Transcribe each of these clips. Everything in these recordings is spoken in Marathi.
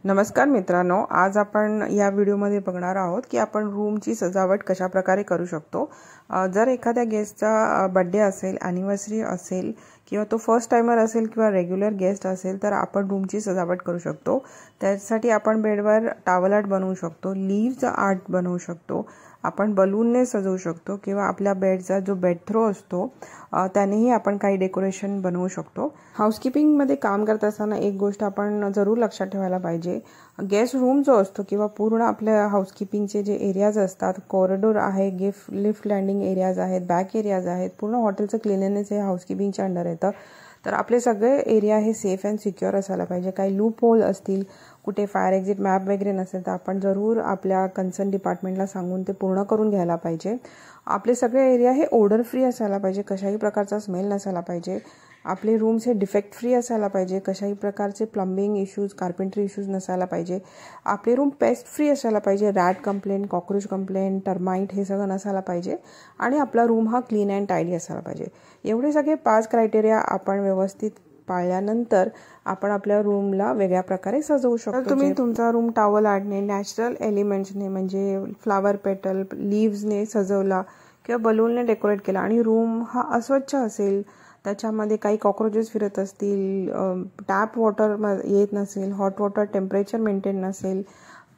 नमस्कार मित्रांनो, आज आपण या व्हिडिओमध्ये बघणार आहोत की आपण रूमची सजावट कशा प्रकारे करू शकतो। जर एखाद्या गेस्टचा बर्थडे असेल, ॲनिव्हर्सरी असेल किंवा तो फर्स्ट टाइमर असेल किंवा रेग्युलर गेस्ट असेल तर आपण रूमची सजावट करू शकतो। त्यासाठी आपण बेडवर टॉवल आर्ट बनवू शकतो, लीव्स आर्ट बनवू शकतो, आपण बलूनने सजवू शकतो किंवा आपल्या बेडचा जो बेड थ्रो असतो त्यानेही आपण काही डेकोरेशन बनवू शकतो। हाऊसकीपिंग मध्ये काम करत असताना एक गोष्ट आपण जरूर लक्षात ठेवायला पाहिजे, गेस्ट रूम जो असतो किंवा पूर्ण आपल्या हाऊसकीपिंगचे जे एरियाज असतात, कॉरिडोर आहे, लिफ्ट लँडिंग एरियाज आहेत, बॅक एरियाज आहेत, पूर्ण हॉटेलचं क्लीननेस हे हाऊसकीपिंगच्या अंडर येतं। तर आपले सगळे एरिया हे सेफ अँड सिक्युअर असायला पाहिजे। काही लूप होल असतील, कुठे फायर एक्झिट मॅप वगैरे नसेल तर आपण जरूर आपल्या कन्सर्न डिपार्टमेंटला सांगून ते पूर्ण करून घ्यायला पाहिजे। आपले सगळे एरिया हे ओडर फ्री असायला पाहिजे, कशाही प्रकारचा स्मेल नसायला पाहिजे। आपले रूम्स हे डिफेक्ट फ्री असायला पाहिजे, कशाही प्रकारचे प्लंबिंग इश्यूज, कार्पेंट्री इश्यूज नसायला पाहिजे। आपले रूम पेस्ट फ्री असायला पाहिजे, rat complaint, cockroach complaint, termite हे सगळं नसायला पाहिजे आणि आपला रूम हा क्लीन अँड टायडी असायला पाहिजे। एवढे सगळे 5 क्रायटेरिया आपण व्यवस्थित पाळल्यानंतर आपण आपल्या रूमला वेगळ्या प्रकारे सजवू शकतो। तुम्ही तुमचा रूम टॉवल आर्टने, नॅचरल एलिमेंट्सने म्हणजे फ्लावर पेटल, लीव्सने सजवला किंवा बलूनने डेकोरेट केला आणि रूम हा अस्वच्छ असेल, त्याच्यामध्ये काही कॉकरोचेस फिरत असतील, टॅप वॉटर येत नसेल, हॉट वॉटर टेम्परेचर मेंटेन नसेल,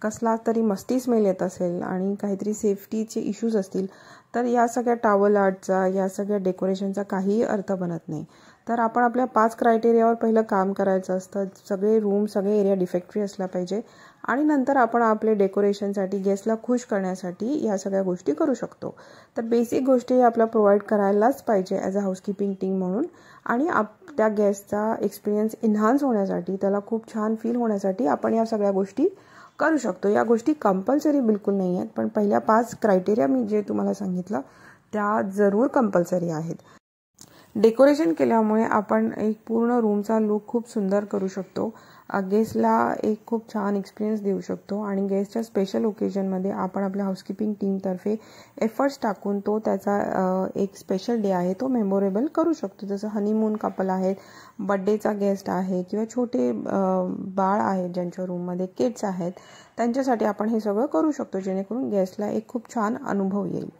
कसला तरी मस्ती स्मेल येत असेल आणि काहीतरी सेफ्टीचे इश्यूज असतील तर या सगळ्या टॉवल आर्टचा, या सगळ्या डेकोरेशनचा काहीही अर्थ बनत नाही। तर आपण आपल्या 5 क्रायटेरियावर पहिलं काम करायचं असतं। सगळे रूम, सगळे एरिया डिफेक्ट फ्री असला पाहिजे आणि नंतर आपण आपले डेकोरेशनसाठी, गेस्टला खुश करण्यासाठी या सगळ्या गोष्टी करू शकतो। तर बेसिक गोष्टी आपल्याला प्रोव्हाइड करायलाच पाहिजे ॲज अ हाऊसकीपिंग टीम म्हणून आणि त्या गेस्टचा एक्सपिरियन्स एन्हान्स होण्यासाठी, त्याला खूप छान फील होण्यासाठी आपण या सगळ्या गोष्टी करू शकतो। या गोष्टी कंपल्सरी बिलकुल नाही आहेत, पण पहिल्या 5 क्रायटेरिया मी जे तुम्हाला सांगितलं त्या जरूर कंपल्सरी आहेत। डेकोरेशन केल्यामुळे आपण एक पूर्ण रूमचा लुक खूप सुंदर करू शकतो, गेस्टला एक खूप छान एक्सपिरियन्स देऊ शकतो आणि गेस्टच्या स्पेशल ओकेजनमध्ये आपण आपल्या हाऊसकीपिंग टीमतर्फे एफर्ट्स टाकून तो त्याचा एक स्पेशल डे आहे तो मेमोरेबल करू शकतो। जसं हनीमून कपल आहेत, बर्थडेचा गेस्ट आहे किंवा छोटे बाळ आहेत ज्यांच्या रूममध्ये किड्स आहेत, त्यांच्यासाठी आपण हे सगळं करू शकतो जेणेकरून गेस्टला एक खूप छान अनुभव येईल।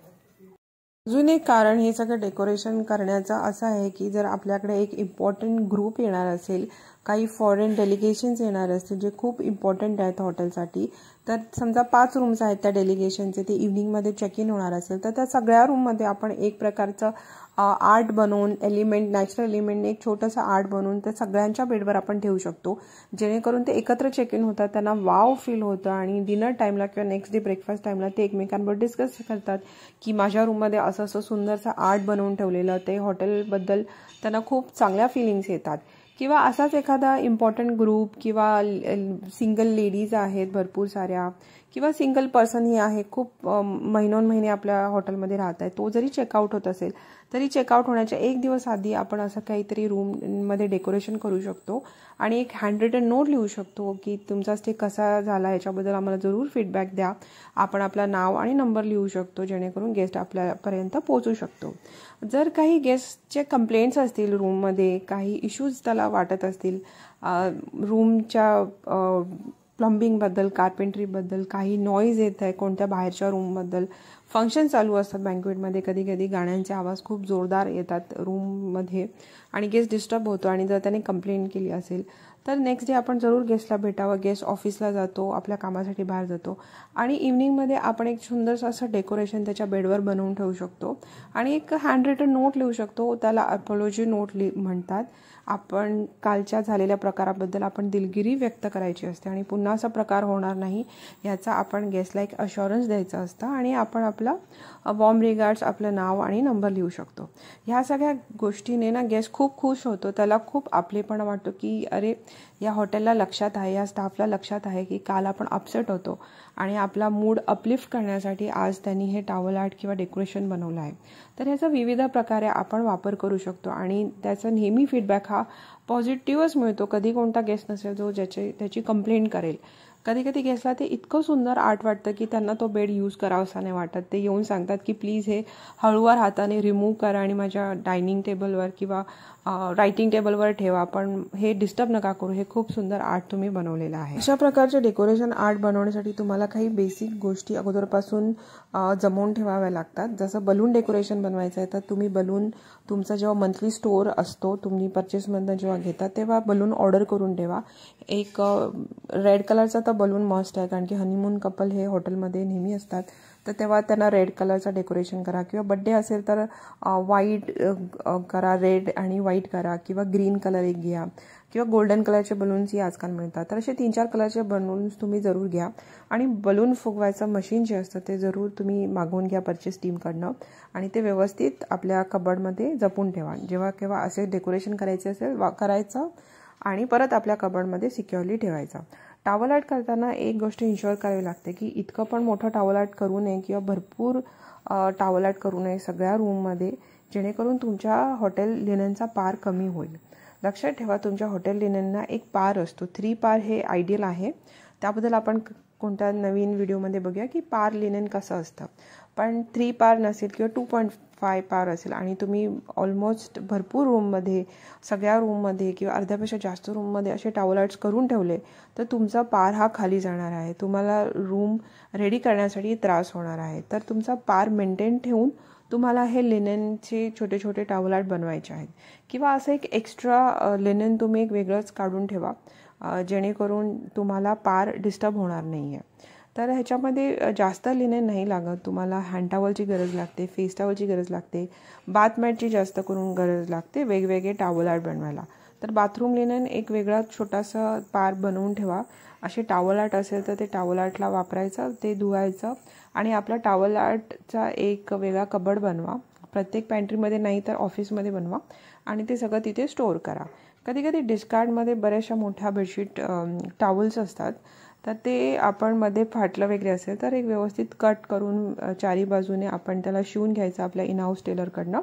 अजून एक कारण हे सगळं डेकोरेशन करण्याचं असं आहे की जर आपल्याकडे एक इम्पॉर्टंट ग्रुप येणार असेल, काही फॉरेन डेलिगेशन्स येणार असतील जे खूप इम्पॉर्टंट आहेत हॉटेलसाठी, तर समजा 5 रूम्स आहेत त्या डेलिगेशनचे, ते इव्हनिंगमध्ये चेक इन होणार असेल तर त्या सगळ्या रूममध्ये आपण एक प्रकारचं आर्ट बनवून, एलिमेंट, नॅचरल एलिमेंटने एक छोटंसं आर्ट बनवून त्या सगळ्यांच्या बेडवर आपण ठेवू शकतो जेणेकरून ते एकत्र चेक इन होतात, त्यांना वाव फील होतं आणि डिनर टाईमला किंवा नेक्स्ट डे ब्रेकफास्ट टाईमला ते एकमेकांबरोबर डिस्कस करतात की माझ्या रूममध्ये असं असं सुंदरसं आर्ट बनवून ठेवलेलं, ते हॉटेलबद्दल त्यांना खूप चांगल्या फिलिंग्स येतात। किंवा असाच एखादा इम्पॉर्टंट ग्रुप किंवा सिंगल लेडीज आहेत भरपूर साऱ्या किंवा सिंगल पर्सनही आहे, खूप महिनोन्महिने आपल्या हॉटेलमध्ये राहत आहे, तो जरी चेकआउट होत असेल तरी चेकआउट होण्याच्या 1 दिवस आधी आपण असं काहीतरी रूममध्ये डेकोरेशन करू शकतो आणि एक हँड रिटन नोट लिहू शकतो की तुमचा स्टे कसा झाला याच्याबद्दल आम्हाला जरूर फीडबॅक द्या। आपण आपलं नाव आणि नंबर लिहू शकतो जेणेकरून गेस्ट आपल्यापर्यंत पोहोचू शकतो। जर काही गेस्टचे कंप्लेंट्स असतील, रूममध्ये काही इश्यूज त्याला वाटत असतील, रूमच्या प्लंबिंगबद्दल, कार्पेंट्रीबद्दल काही नॉईज येत आहे कोणत्या बाहेरच्या रूमबद्दल, फंक्शन चालू असतात बँक्वेटमध्ये, कधी कधी गाण्यांचे आवाज खूप जोरदार येतात रूममध्ये आणि गेस्ट डिस्टर्ब होतो आणि जर त्याने कंप्लेंट केली असेल तर नेक्स्ट डे आपण जरूर गेस्टला भेटावं। गेस्ट ऑफिसला जातो, आपल्या कामासाठी बाहेर जातो आणि इव्हनिंगमध्ये आपण एक सुंदरसं असं डेकोरेशन त्याच्या बेडवर बनवून ठेवू शकतो आणि एक हँड रिटन नोट लिहू शकतो, त्याला अपॉलॉजी नोट म्हणतात। आपण कालच्या झालेल्या प्रकाराबद्दल आपण दिलगिरी व्यक्त करायची असते आणि पुन्हा असा प्रकार होणार नाही याचा आपण गेस्टला एक अश्युरन्स द्यायचा असतं आणि आपण आपला वॉर्म रिगार्ड्स, आपलं नाव आणि नंबर लिहू शकतो। ह्या सगळ्या गोष्टीने ना गेस्ट खूप खुश होतो, त्याला खूप आपलेपणा वाटतो की अरे या हॉटेलला लक्षात आहे, या स्टाफला लक्षात आहे की काल आपण अपसेट होतो आणि आपला मूड अपलिफ्ट करण्यासाठी आज त्यांनी हे टॉवल आर्ट किंवा डेकोरेशन बनवलं आहे। तर ह्याचा विविध प्रकारे आपण वापर करू शकतो आणि त्याचा नेहमी फीडबॅक हा पॉझिटिव्हच मिळतो. कधी कोणता गेस्ट नसेल जो त्याची कंप्लेंट करेल. कधी कधी गेस्टला ते इतकं सुंदर आर्ट वाटतं की त्यांना तो बेड यूज करावासा नाही वाटत. ते येऊन सांगतात की प्लीज हे हळूवार हाताने रिमूव्ह करा आणि माझ्या डायनिंग टेबलवर किंवा रायटिंग टेबलवर ठेवा, पण हे डिस्टर्ब नका करू. हे खूप सुंदर आर्ट तुम्ही बनवलेलं आहे. अशा प्रकारचे डेकोरेशन आर्ट बनवण्यासाठी तुम्हाला काही बेसिक गोष्टी अगोदरपासून जमवून ठेवाव्या लागतात. जसं बलून डेकोरेशन बनवायचं आहे तर तुम्ही बलून तुमचा जेव्हा मंथली स्टोअर असतो, तुम्ही परचेसमधनं जेव्हा घेता तेव्हा बलून ऑर्डर करून ठेवा. एक रेड कलरचा तर बलून मस्ट आहे, कारण की हनीमून कपल हे हॉटेलमध्ये नेहमी असतात, तर तेव्हा त्यांना रेड कलरचा डेकोरेशन करा. किंवा बड्डे असेल तर व्हाईट करा, रेड आणि व्हाईट करा, किंवा ग्रीन कलर एक घ्या, किंवा गोल्डन कलरचे बलून्सही आजकाल मिळतात. तर असे 3-4 कलरचे बलून्स तुम्ही जरूर घ्या. आणि बलून फुगवायचं मशीन जे असतं ते जरूर तुम्ही मागवून घ्या परचेस टीमकडनं, आणि ते व्यवस्थित आपल्या कबर्डमध्ये जपून ठेवा. जेव्हा केव्हा असे डेकोरेशन करायचे असेल करायचं आणि परत आपल्या कबर्डमध्ये सिक्युअरली ठेवायचा. टॉवल आर्ट करताना एक गोष्ट इन्शुअर करावी लागते की इतकं पण मोठं टॉवल आर्ट करू नये किंवा भरपूर टॉवल आर्ट करू नये सगळ्या रूममध्ये, जेणेकरून तुमच्या हॉटेल लिननचा पार कमी होईल. लक्षात ठेवा, तुमच्या हॉटेल लिननना एक पार असतो. 3 पार हे आयडियल आहे. त्याबद्दल आपण कोणत्या नवीन व्हिडिओमध्ये बघूया की पार लिनन कसं असतं. पण 3 पार नसेल किंवा 2.5 पार असेल आणि तुम्ही ऑलमोस्ट भरपूर रूममध्ये, सगळ्या रूममध्ये किंवा अर्ध्यापेक्षा जास्त रूममध्ये असे टॉवल आर्ट्स करून ठेवले तर तुमचा पार हा खाली जाणार आहे. तुम्हाला रूम रेडी करण्यासाठी त्रास होणार आहे. तर तुमचा पार मेंटेन ठेवून तुम्हाला हे लिनेनचे छोटे छोटे टॉवल आर्ट बनवायचे आहेत. किंवा असं एक एक्स्ट्रा लिनेन तुम्ही एक वेगळंच काढून ठेवा, जेणेकरून तुम्हाला पार डिस्टर्ब होणार नाही आहे. तर ह्याच्यामध्ये जास्त लिनेन नाही लागत. तुम्हाला हँड टॉवलची गरज लागते, फेस टॉवलची गरज लागते, बाथ मॅटची जास्त करून गरज लागते वेगवेगळे टॉवल आर्ट बनवायला. तर बाथरूम लिनेन एक वेगळा छोटासा पार बनवून ठेवा. असे टॉवल आर्ट असेल तर ते टॉवल आर्टला वापरायचं, ते धुवायचं आणि आपला टॉवल आर्टचा एक वेगळा कबर्ड बनवा. प्रत्येक पॅन्ट्रीमध्ये नाही तर ऑफिसमध्ये बनवा आणि ते सगळं तिथे स्टोअर करा. कधी कधी डिस्कार्डमध्ये बऱ्याचशा मोठ्या बेडशीट टॉवल्स असतात, तर ते आपण मध्ये फाटलं वगैरे असेल तर एक व्यवस्थित कट करून चारी बाजूने आपण त्याला शिवून घ्यायचं आपल्या इन हाऊस टेलरकडनं,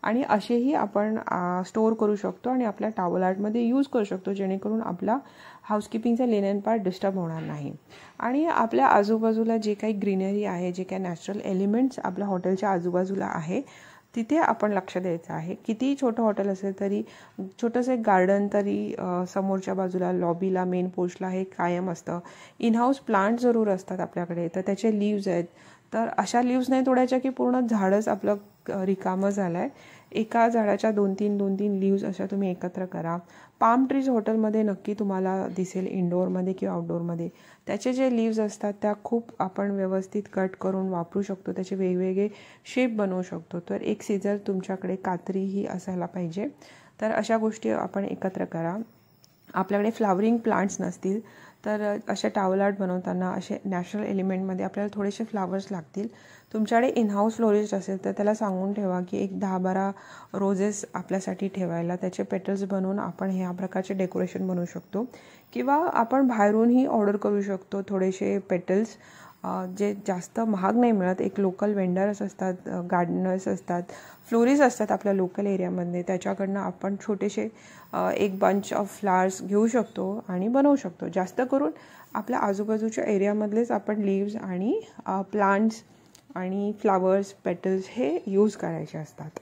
आणि असेही आपण स्टोअर करू शकतो आणि आपल्या टॉवल आर्टमध्ये यूज करू शकतो, जेणेकरून आपला हाऊसकीपिंगचा लिनेन पार्ट डिस्टर्ब होणार नाही. आणि आपल्या आजूबाजूला जे काही ग्रीनरी आहे, जे काही नॅचरल एलिमेंट्स आपल्या हॉटेलच्या आजूबाजूला आहे तिथे आपण लक्ष द्यायचं आहे. कितीही छोटं हॉटेल असेल तरी छोटंसं एक गार्डन तरी समोरच्या बाजूला लॉबीला मेन पोस्टला हे कायम असतं. इन हाऊस प्लांट जरूर असतात आपल्याकडे, तर त्याचे लीव्ज आहेत, तर अशा लीव्ज नाही तोडायच्या की पूर्ण झाडच आपलं रिकामं झालं आहे. एका झाडाच्या 2-3 लीव्ज अशा तुम्ही एकत्र करा. पाम ट्रीज हॉटेलमध्ये नक्की तुम्हाला दिसेल, इनडोअरमध्ये किंवा आउटडोअरमध्ये. त्याचे जे लीव्ज असतात त्या खूप आपण व्यवस्थित कट करून वापरू शकतो, त्याचे वेगवेगळे शेप बनवू शकतो. तर एक सीझर तुमच्याकडे, कात्रीही असायला पाहिजे. तर अशा गोष्टी आपण एकत्र करा. आपल्याकडे फ्लावरिंग प्लांट्स नसतील तर अशा टॉवल आर्ट बनवताना असे नॅचरल एलिमेंटमध्ये आपल्याला थोडेसे फ्लावर्स लागतील. तुमच्याकडे इन हाऊस फ्लोरिस्ट असेल तर त्याला सांगून ठेवा की एक 10-12 रोजेस आपल्यासाठी ठेवायला. त्याचे पेटल्स बनवून आपण ह्या प्रकारचे डेकोरेशन बनवू शकतो. किंवा आपण बाहेरूनही ऑर्डर करू शकतो थोडेसे पेटल्स, जे जास्त महाग नाही मिळत. एक लोकल वेंडर्स असतात, गार्डनर्स असतात, फ्लोरिस्ट असतात आपल्या लोकल एरियामध्ये, त्याच्याकडनं आपण छोटेसे एक बंच ऑफ फ्लावर्स घेऊ शकतो आणि बनवू शकतो. जास्त करून आपल्या आजूबाजूच्या एरियामधलेच आपण लीव्ज आणि प्लांट्स आणि फ्लावर्स, पेटल्स हे यूज करायचे असतात.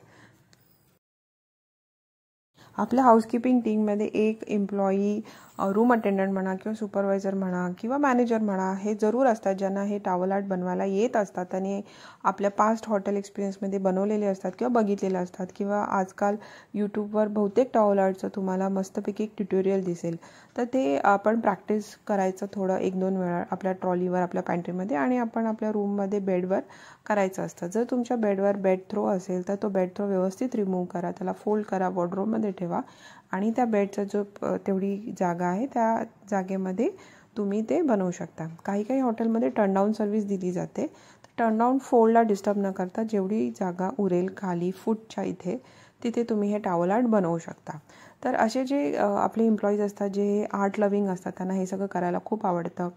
आपल्या हाऊसकीपिंग टीममध्ये एक एम्प्लॉई, रूम अटेंडंट म्हणा किंवा सुपरवायझर म्हणा किंवा मॅनेजर म्हणा, हे जरूर असतात ज्यांना हे टॉवल आर्ट बनवायला येत असतात आणि आपल्या पास्ट हॉटेल एक्सपिरियन्समध्ये बनवलेले असतात किंवा बघितलेले असतात. किंवा आजकाल यूट्यूबवर बहुतेक टॉवल आर्टचं तुम्हाला मस्तपैकी एक ट्युटोरियल दिसेल, तर ते आपण प्रॅक्टिस करायचं थोडं 1-2 वेळा आपल्या ट्रॉलीवर, आपल्या पॅन्ट्रीमध्ये आणि आपण आपल्या रूममध्ये बेडवर करायचं असतं. जर तुमच्या बेडवर बेड थ्रो असेल तर तो बेड थ्रो व्यवस्थित रिमूव्ह करा, त्याला फोल्ड करा, वॉर्डरोबमध्ये ठेवा आणि त्या बेडचा जो तेवढी जागा आहे त्या जागेमध्ये तुम्ही ते बनवू शकता. काही हॉटेलमध्ये टर्नडाऊन सर्व्हिस दिली जाते. टर्नडाऊन फोल्डला डिस्टर्ब न करता जेवढी जागा उरेल खाली फूटच्या इथे, तिथे तुम्ही हे टॉवल आर्ट बनवू शकता. तर असे जे आपले एम्प्लॉईज असतात जे आर्ट लविंग असतात, त्यांना हे सगळं करायला खूप आवडतं.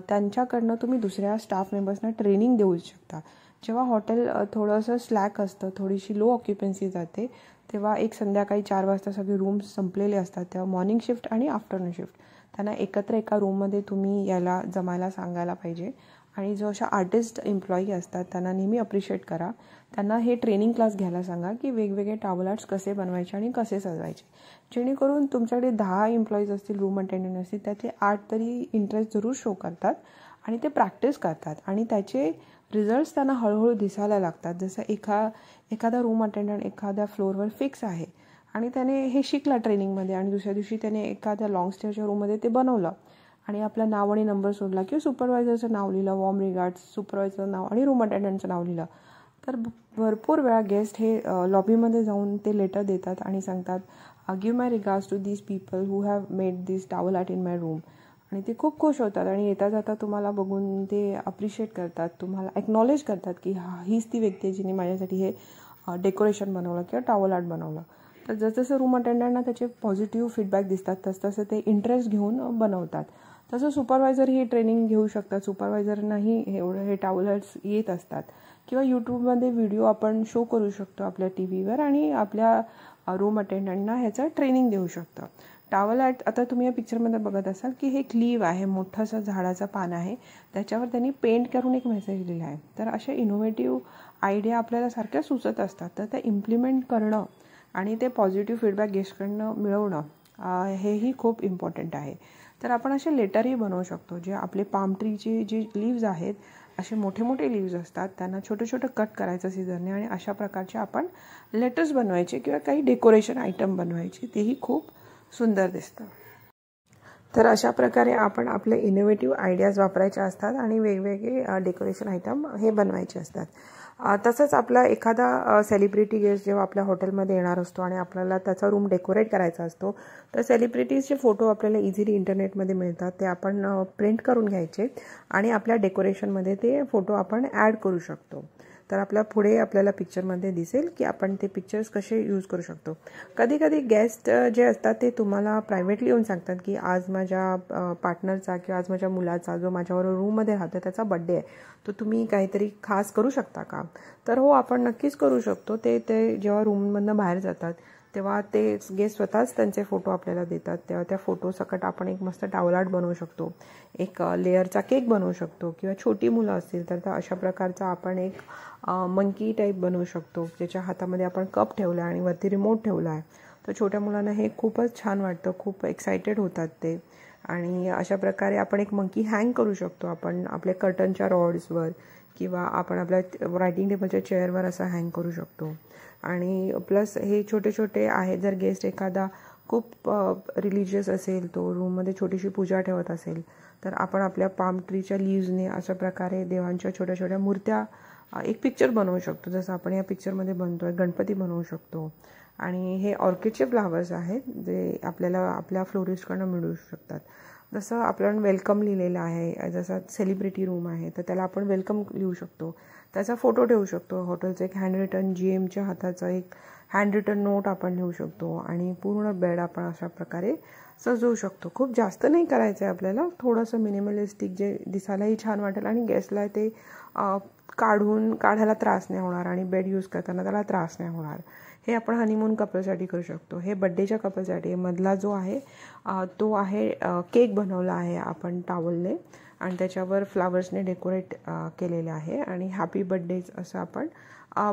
त्यांच्याकडनं तुम्ही दुसऱ्या स्टाफ मेंबर्सना ट्रेनिंग देऊ शकता. जेव्हा हॉटेल थोडंसं स्लॅक असतं, थोडीशी लो ऑक्युपन्सी जाते, तेव्हा एक संध्याकाळी 4 वाजता सगळे रूम्स संपलेले असतात, तेव्हा मॉर्निंग शिफ्ट आणि आफ्टरनून शिफ्ट त्यांना एकत्र एका रूममध्ये तुम्ही यायला जमायला सांगायला पाहिजे. आणि जो अशा आर्टिस्ट एम्प्लॉई असतात त्यांना नेहमी अप्रिशिएट करा. त्यांना हे ट्रेनिंग क्लास घ्यायला सांगा की वेगवेगळे टॉवल आर्ट्स कसे बनवायचे आणि कसे सजवायचे, जेणेकरून तुमच्याकडे 10 एम्प्लॉईज असतील, रूम अटेंडंट असतील, त्यातले 8 तरी इंटरेस्ट जरूर शो करतात आणि ते प्रॅक्टिस करतात आणि त्याचे रिझल्ट्स त्यांना हळूहळू दिसायला लागतात. जसं एखादा रूम अटेंडंट एखाद्या फ्लोअरवर फिक्स आहे आणि त्याने हे शिकला ट्रेनिंगमध्ये आणि दुसऱ्या दिवशी त्याने एखाद्या लॉंग स्टेच्या रूममध्ये ते बनवलं आणि आपलं नाव आणि नंबर सोडला किंवा सुपरवायझरचं नाव लिहिलं, वॉर्म रिगार्ड्स, सुपरवायझरचं नाव आणि रूम अटेंडंटचं नाव लिहिलं, तर भरपूर वेळा गेस्ट हे लॉबीमध्ये जाऊन ते लेटर देतात आणि सांगतात, give my regards to these people who have made this towel art in my room. आणि ते खूप खुश होतात आणि येता जाता तुम्हाला बघून ते अप्रिशिएट करतात, तुम्हाला एक्नॉलेज करतात की हीच ती व्यक्ती आहे जिने माझ्यासाठी हे डेकोरेशन बनवलं किंवा टॉवल आर्ट बनवलं. तर जसं रूम अटेंडंटना त्याचे पॉझिटिव्ह फीडबॅक दिसतात तसं ते इंटरेस्ट घेऊन बनवतात. तसं सुपरवायझर ही ट्रेनिंग घेऊ शकतात. सुपरवायझरनाही हे टॉवल आर्ट्स येत असतात किंवा यूट्यूबमध्ये व्हिडिओ आपण शो करू शकतो आपल्या TV वर आणि आपल्या रूम अटेंडंटना ह्याचं ट्रेनिंग देऊ शकतो. टॉवल आर्ट आता तुम्ही या पिक्चरमध्ये बघत असाल की हे एक लीव आहे, मोठंसं झाडाचं पान आहे, त्याच्यावर त्यांनी पेंट करून एक मेसेज लिहिला आहे. तर अशा इनोव्हेटिव्ह आयडिया आपल्याला सारख्या सुचत असतात, तर त्या इम्प्लिमेंट करणं आणि ते पॉझिटिव्ह फीडबॅक गेस्टकडनं मिळवणं हेही खूप इम्पॉर्टंट आहे. तर आपण असे लेटरही बनवू शकतो, जे आपले पाम ट्रीचे जे लीव्ज आहेत असे मोठे मोठे लीव्ज असतात, त्यांना छोटं छोटं कट करायचं सीझरने आणि अशा प्रकारचे आपण लेटर्स बनवायचे किंवा काही डेकोरेशन आयटम बनवायचे, तेही खूप सुंदर दिसतं. तर अशा प्रकारे आपण आपले इनोव्हेटिव्ह आयडियाज वापरायचे असतात आणि वेगवेगळे डेकोरेशन आयटम हे बनवायचे असतात. तसंच आपला एखादा सेलिब्रिटी गेस्ट जेव्हा आपल्या हॉटेलमध्ये येणार असतो आणि आपल्याला त्याचा रूम डेकोरेट करायचा असतो, तर सेलिब्रिटीजचे फोटो आपल्याला इझिली इंटरनेटमध्ये मिळतात, ते आपण प्रिंट करून घ्यायचे आणि आपल्या डेकोरेशनमध्ये ते फोटो आपण ॲड करू शकतो. तर आपल्याला पिक्चरमध्ये दिसेल की आपण ते पिक्चर्स कसे यूज करू शकतो. कधी कधी गेस्ट जे असतात ते तुम्हाला प्रायव्हेटली येऊन सांगतात की आज माझ्या पार्टनरचा किंवा आज माझ्या मुलाचा जो माझ्याबरोबर रूममध्ये राहतो त्याचा बड्डे आहे, तर तुम्ही काहीतरी खास करू शकता का? तर हो, आपण नक्कीच करू शकतो. ते जेव्हा रूममधनं बाहेर जातात तेव्हा ते गेस्ट स्वतःच त्यांचे फोटो आपल्याला देतात, तेव्हा त्या फोटोसकट आपण एक मस्त टॉवल आर्ट बनवू शकतो, एक लेअरचा केक बनवू शकतो किंवा छोटी मुलं असतील तर अशा प्रकारचा आपण एक मंकी टाईप बनवू शकतो, ज्याच्या हातामध्ये आपण कप ठेवला आणि वरती रिमोट ठेवला आहे. तर छोट्या मुलांना हे खूपच छान वाटतं, खूप एक्सायटेड होतात ते. आणि अशा प्रकारे आपण एक मंकी हँग करू शकतो आपण आपल्या कर्टनच्या रॉड्सवर किंवा आपण आपल्या रायटिंग टेबलच्या चेअरवर असं हँग करू शकतो. आणि प्लस हे छोटे छोटे आहेत, जर गेस्ट एखादा खूप रिलिजियस असेल, तो रूममध्ये छोटीशी पूजा ठेवत असेल, तर आपण आपल्या पाम ट्रीच्या लीव्जने अशा प्रकारे देवांच्या छोट्या छोट्या मूर्त्या एक पिक्चर बनवू शकतो. जसं आपण या पिक्चरमध्ये बनतो आहे, गणपती बनवू शकतो. आणि हे ऑर्किडचे फ्लावर्स आहेत जे आपल्याला आपल्या फ्लोरिस्टकडनं मिळू शकतात. जसं आपण वेलकम लिहिलेलं आहे, जसं सेलिब्रिटी रूम आहे तर त्याला आपण वेलकम लिहू शकतो, त्याचा फोटो ठेवू शकतो. हॉटेलचं एक हँड रिटन GMच्या हाताचा एक हँड रिटन नोट आपण लिहू शकतो आणि पूर्ण बेड आपण अशा प्रकारे सजवू शकतो. खूप जास्त नाही करायचं आहे आपल्याला, थोडंसं मिनिमलिस्टिक जे दिसायलाही छान वाटेल आणि गेस्टला ते काढायला त्रास नाही होणार आणि बेड यूज करताना त्याला त्रास नाही होणार. हे आपण हनीमून कपलसाठी करू शकतो. हे बड्डेच्या कपलसाठी मधला जो आहे तो आहे केक बनवला आहे आपण टॉवलने आणि त्याच्यावर फ्लावर्सने डेकोरेट केलेले आहे आणि हॅपी बड्डेज असं आपण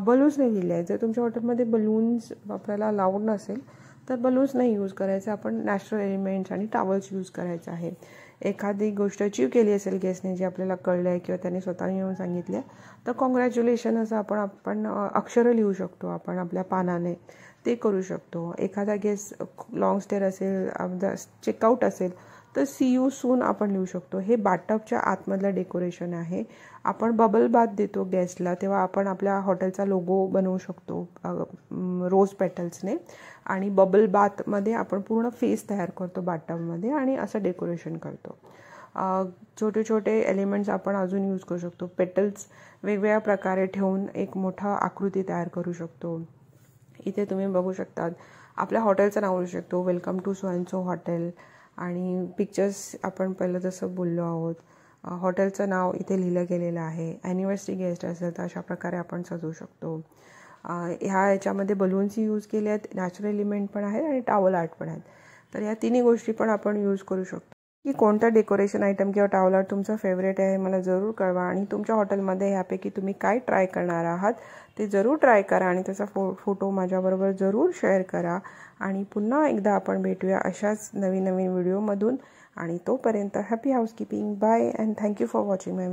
बलून्सने लिहिले आहे. जर तुमच्या हॉटेलमध्ये बलून्स आपल्याला लाऊड नसेल तर बलून्स नाही यूज करायचे, आपण नॅचरल एलिमेंट्स आणि टॉवल्स यूज करायचे आहे. एखादी गोष्ट अचीव केली असेल गेस्टने जे आपल्याला कळलं आहे किंवा त्यांनी स्वतःने येऊन सांगितले तर कॉंग्रॅच्युलेशन असं आपण अक्षरं लिहू शकतो, आपण आपल्या पानाने ते करू शकतो. एखादा गेस्ट लॉंग स्टे असेल, चेकआउट असेल तर सी यू सून आपण लिहू शकतो. हे बाथटबच्या आतमधलं डेकोरेशन आहे. आपण बबल बाथ देतो गेस्टला तेव्हा आपण आपल्या हॉटेलचा लोगो बनवू शकतो रोज पेटल्सने आणि बबल बाथमध्ये आपण पूर्ण फेस तयार करतो बाथटबमध्ये आणि असं डेकोरेशन करतो. छोटे छोटे एलिमेंट्स आपण अजून यूज करू शकतो. पेटल्स वेगवेगळ्या प्रकारे ठेवून एक मोठा आकृती तयार करू शकतो. इथे तुम्ही बघू शकतात आपल्या हॉटेलचं नाव लिहू शकतो, welcome to so and so hotel. आणि पिक्चर्स आपण पहिलं जसं बोललो आहोत, हॉटेलचं नाव इथे लिहिलं गेलेलं आहे. ॲनिव्हर्सरी गेस्ट असेल तर अशा प्रकारे आपण सजवू शकतो. ह्या याच्यामध्ये बलून्स यूज केले आहेत, नॅचरल एलिमेंट पण आहेत आणि टॉवल आर्ट पण आहेत. तर या तिन्ही गोष्टी पण आपण यूज करू शकतो. की कोणता डेकोरेशन आयटम किंवा टॉवल आर्ट तुमचा फेवरेट आहे मला जरूर कळवा. आणि तुमच्या हॉटेलमध्ये ह्यापैकी तुम्ही काय ट्राय करणार आहात ते जरूर ट्राय करा आणि त्याचा फोटो माझ्याबरोबर जरूर शेअर करा. आणि पुन्हा एकदा आपण भेटूया अशाच नवीन नवीन व्हिडिओमधून. आणि तोपर्यंत happy housekeeping. Bye and thank you for watching my